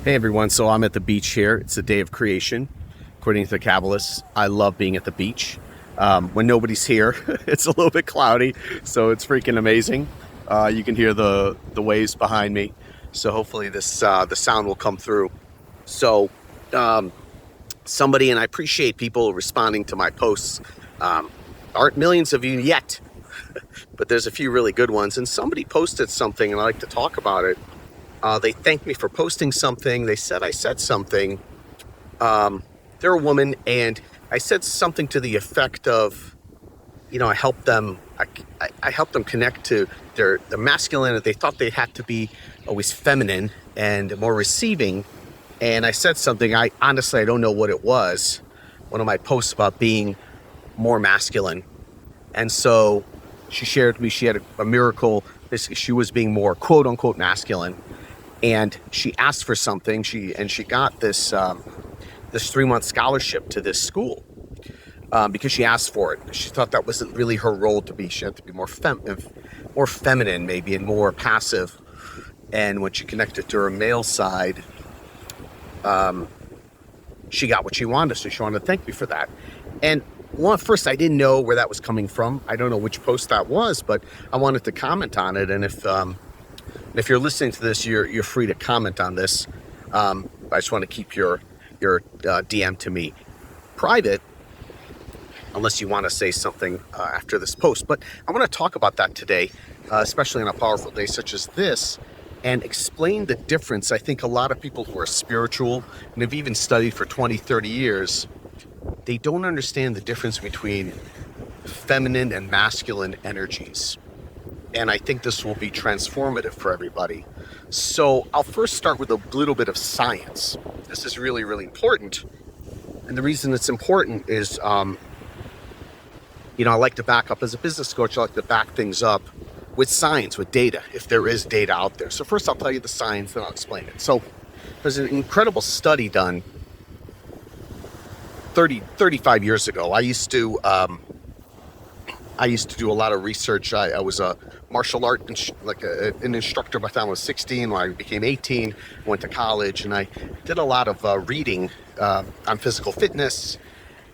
Hey everyone, so I'm at the beach here. It's the day of creation. According to the Kabbalists, I love being at the beach. When nobody's here, it's a little bit cloudy, so it's freaking amazing. You can hear the waves behind me, so hopefully this the sound will come through. So somebody, and I appreciate people responding to my posts. Aren't millions of you yet, but there's a few really good ones. And somebody posted something, and I like to talk about it. They thanked me for posting something. They said I said something. They're a woman, and I said something to the effect of, I helped them. I helped them connect to their masculine. They thought they had to be always feminine and more receiving. And I said something. I honestly don't know what it was. One of my posts about being more masculine, and so she shared with me she had a miracle. Basically, she was being more quote unquote masculine. And she asked for something. She got this 3-month scholarship to this school because she asked for it. She thought that wasn't really her role to be. She had to be more feminine, maybe, and more passive. And when she connected to her male side, she got what she wanted. So she wanted to thank me for that. And first, I didn't know where that was coming from. I don't know which post that was, but I wanted to comment on it. And if you're listening to this, you're free to comment on this. I just want to keep your DM to me private, unless you want to say something after this post. But I want to talk about that today, especially on a powerful day such as this, and explain the difference. I think a lot of people who are spiritual and have even studied for 20, 30 years, they don't understand the difference between feminine and masculine energies. And I think this will be transformative for everybody. So I'll first start with a little bit of science. This is really, really important. And the reason it's important is, I like to back up as a business coach. I like to back things up with science, with data, if there is data out there. So first I'll tell you the science, then I'll explain it. So there's an incredible study done 35 years ago. I used to do a lot of research. I was a martial art, an instructor by the time I was 16. When I became 18, went to college, and I did a lot of reading on physical fitness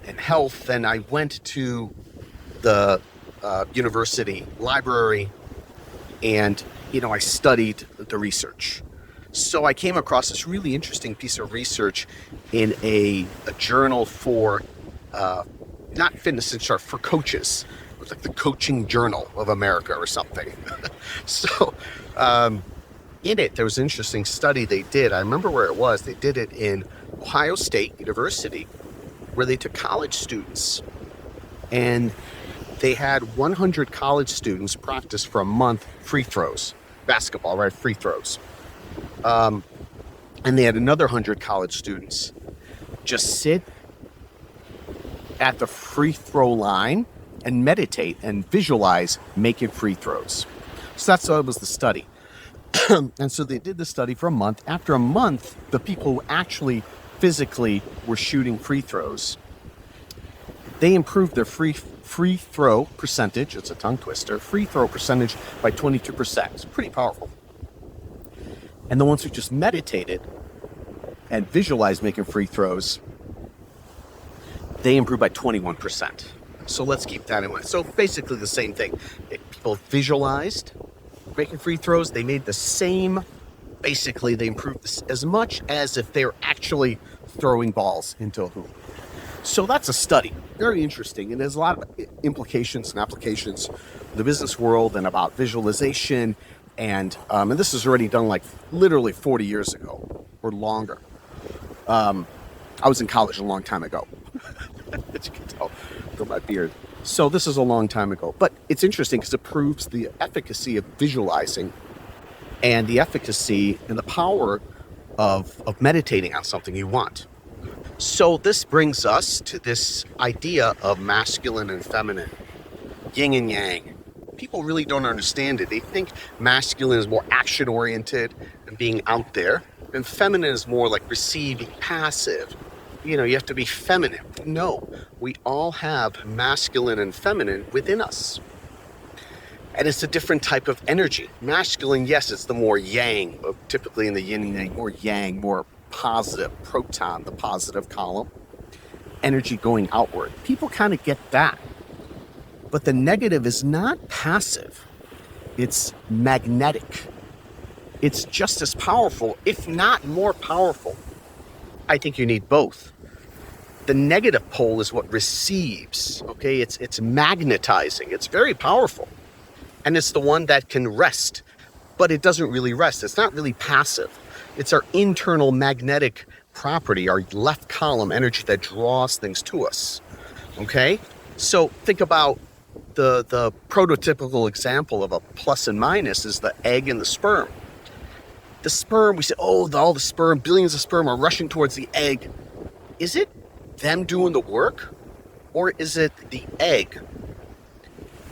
and health. And I went to the university library, and I studied the research. So I came across this really interesting piece of research in a journal for not fitness instructor, for coaches. It was like the Coaching Journal of America or something. So in it, there was an interesting study they did. I remember where it was. They did it in Ohio State University, where they took college students, and they had 100 college students practice for a month free throws, basketball, right? Free throws. And they had another 100 college students just sit at the free throw line and meditate and visualize making free throws. So that's what was the study. And so they did the study for a month. After a month, the people who actually physically were shooting free throws, they improved their free throw percentage. It's a tongue twister. Free throw percentage by 22%. It's pretty powerful. And the ones who just meditated and visualized making free throws, they improved by 21%. So let's keep that in mind. So basically the same thing. People visualized making free throws. They made the same, basically they improved this as much as if they were actually throwing balls into a hoop. So that's a study. Very interesting. And there's a lot of implications and applications in the business world and about visualization. And this is already done like literally 40 years ago or longer. I was in college a long time ago. As you can tell from my beard. So this is a long time ago. But it's interesting because it proves the efficacy of visualizing and the efficacy and the power of meditating on something you want. So this brings us to this idea of masculine and feminine, yin and yang. People really don't understand it. They think masculine is more action-oriented and being out there, and feminine is more like receiving, passive. You have to be feminine. No, we all have masculine and feminine within us. And it's a different type of energy. Masculine, yes, it's the more yang, typically in the yin and yang, more yang, more positive proton, the positive column, energy going outward. People kind of get that. But the negative is not passive, it's magnetic. It's just as powerful, if not more powerful. I think you need both. The negative pole is what receives, okay? It's magnetizing. It's very powerful. And it's the one that can rest, but it doesn't really rest. It's not really passive. It's our internal magnetic property, our left column energy that draws things to us, okay? So think about the prototypical example of a plus and minus is the egg and the sperm. The sperm, we say, oh, all the sperm, billions of sperm are rushing towards the egg. Is it them doing the work? Or is it the egg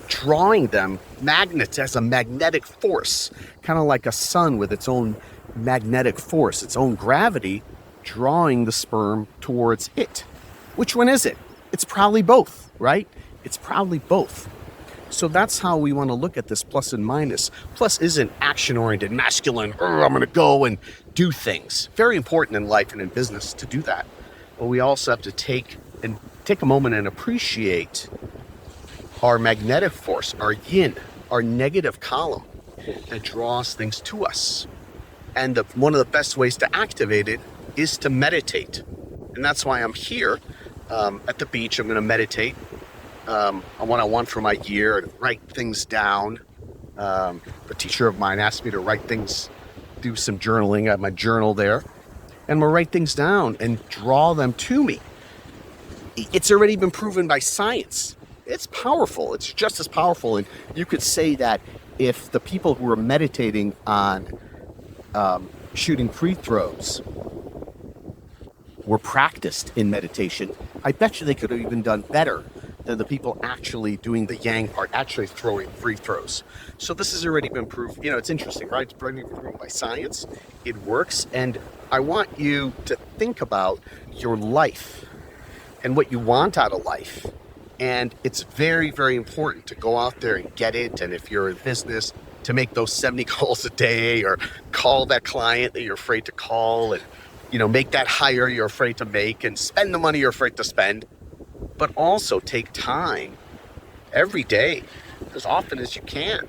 drawing them? Magnets as a magnetic force, kind of like a sun with its own magnetic force, its own gravity, drawing the sperm towards it. Which one is it? It's probably both, right? It's probably both. So that's how we want to look at this plus and minus. Plus isn't action-oriented, masculine, I'm going to go and do things. Very important in life and in business to do that. But we also have to take a moment and appreciate our magnetic force, our yin, our negative column that draws things to us. And one of the best ways to activate it is to meditate. And that's why I'm here at the beach. I'm going to meditate. A one-on-one for my year and write things down. A teacher of mine asked me to write things, do some journaling. I have my journal there. And I'm going to write things down and draw them to me. It's already been proven by science. It's powerful. It's just as powerful. And you could say that if the people who are meditating on shooting free throws were practiced in meditation, I bet you they could have even done better than the people actually doing the yang part, actually throwing free throws. So this has already been proved. You know, it's interesting, right? It's already been proven by science. It works. And I want you to think about your life and what you want out of life. And it's very, very important to go out there and get it. And if you're in business, to make those 70 calls a day or call that client that you're afraid to call and, you know, make that hire you're afraid to make and spend the money you're afraid to spend. But also take time every day, as often as you can,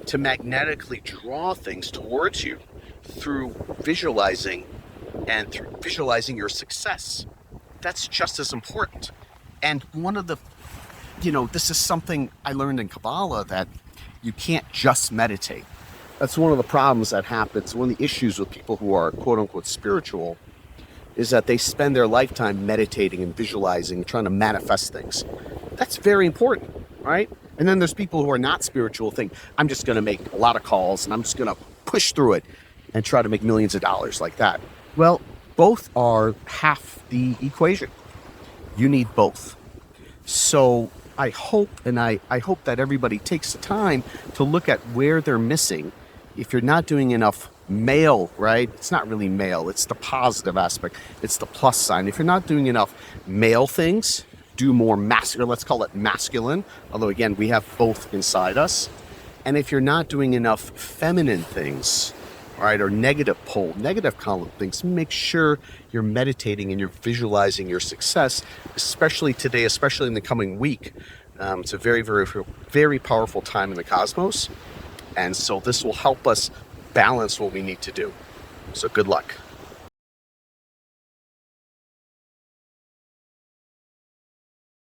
to magnetically draw things towards you through visualizing and through visualizing your success. That's just as important. And one of the, this is something I learned in Kabbalah, that you can't just meditate. That's one of the problems that happens. One of the issues with people who are quote unquote spiritual is that they spend their lifetime meditating and visualizing, trying to manifest things. That's very important, right? And then there's people who are not spiritual, think, I'm just going to make a lot of calls and I'm just going to push through it and try to make millions of dollars like that. Well, both are half the equation. You need both. So I hope that everybody takes the time to look at where they're missing. If you're not doing enough male, right? It's not really male. It's the positive aspect. It's the plus sign. If you're not doing enough male things, do more masculine. Let's call it masculine. Although again, we have both inside us. And if you're not doing enough feminine things, right, or negative column things, make sure you're meditating and you're visualizing your success, especially today, especially in the coming week. It's a very, very, very powerful time in the cosmos. And so this will help us balance what we need to do. So good luck.